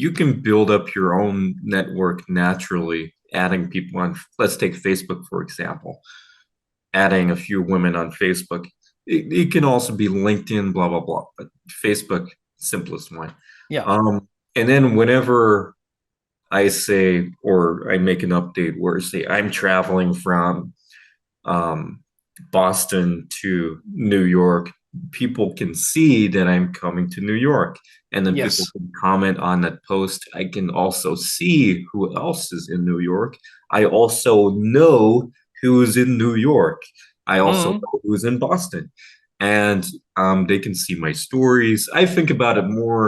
you can build up your own network naturally, adding people on. Let's take Facebook, for example, adding a few women on Facebook. It can also be LinkedIn, blah, blah, blah, but Facebook, simplest one. Yeah. And then whenever I say, or I make an update where I say I'm traveling from um, Boston to New York, people can see that I'm coming to New York. And then people Yes. can comment on that post. I can also see who else is in New York. I also know who's in New York. I also Mm. know who's in Boston. And they can see my stories. I think about it more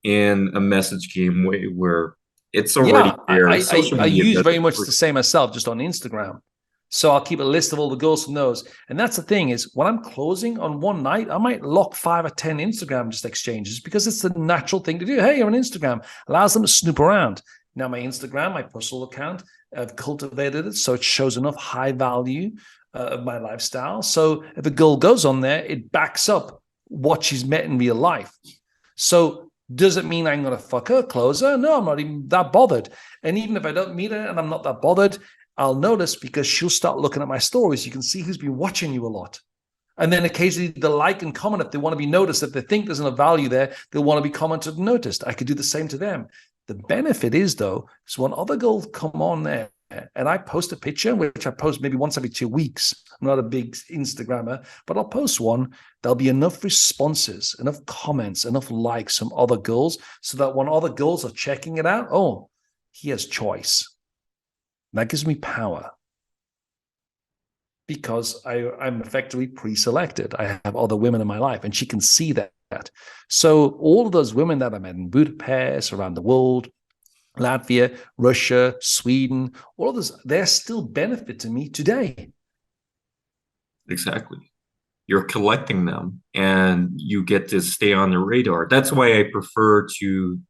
in a message game way where it's already Yeah, there. Social I media use does very it much for the same myself, just on Instagram. So I'll keep a list of all the girls from those. And that's the thing is when I'm closing on one night, I might lock 5 or 10 Instagram just exchanges because it's the natural thing to do. Hey, you're on Instagram, allows them to snoop around. Now my Instagram, my personal account, I've cultivated it so it shows enough high value of my lifestyle. So if a girl goes on there, it backs up what she's met in real life. So does it mean I'm going to fuck her, close her? No, I'm not even that bothered. And even if I don't meet her and I'm not that bothered, I'll notice because she'll start looking at my stories. You can see who's been watching you a lot. And then occasionally they'll like and comment if they want to be noticed. If they think there's enough value there, they'll want to be commented and noticed. I could do the same to them. The benefit is, though, is when other girls come on there and I post a picture, which I post maybe once every 2 weeks. I'm not a big Instagrammer, but I'll post one. There'll be enough responses, enough comments, enough likes from other girls so that when other girls are checking it out, oh, he has choice. That gives me power because I'm effectively pre-selected. I have other women in my life, and she can see that. So all of those women that I met in Budapest, around the world, Latvia, Russia, Sweden, all of those, they're still benefiting me today. exactly. You're collecting them and you get to stay on the radar. That's why I prefer to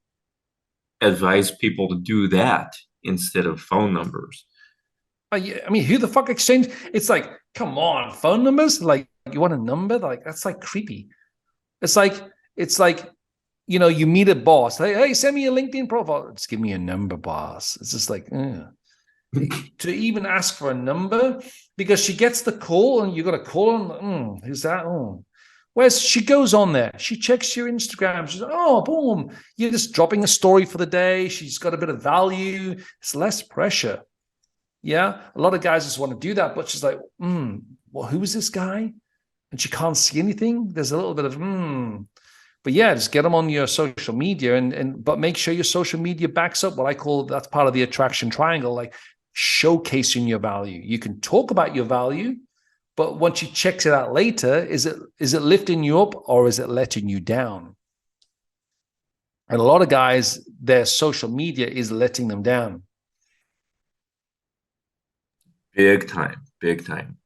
advise people to do that instead of phone numbers. I mean, who the fuck exchange? It's like, come on, phone numbers? Like, you want a number? Like, that's like creepy. It's like, it's like, you meet a boss. Hey, send me a LinkedIn profile. Just give me a number, boss. It's just like, to even ask for a number because she gets the call and you got to call on. Who's that? Oh. Whereas she goes on there, she checks your Instagram. She's like, oh, boom. You're just dropping a story for the day. She's got a bit of value. It's less pressure. Yeah. A lot of guys just want to do that, but she's like, well, who is this guy? And she can't see anything. There's a little bit of, But yeah, just get them on your social media but make sure your social media backs up what I call that's part of the attraction triangle, like showcasing your value. You can talk about your value, but once she checks it out later, is it lifting you up or is it letting you down? And a lot of guys, their social media is letting them down. Big time, big time.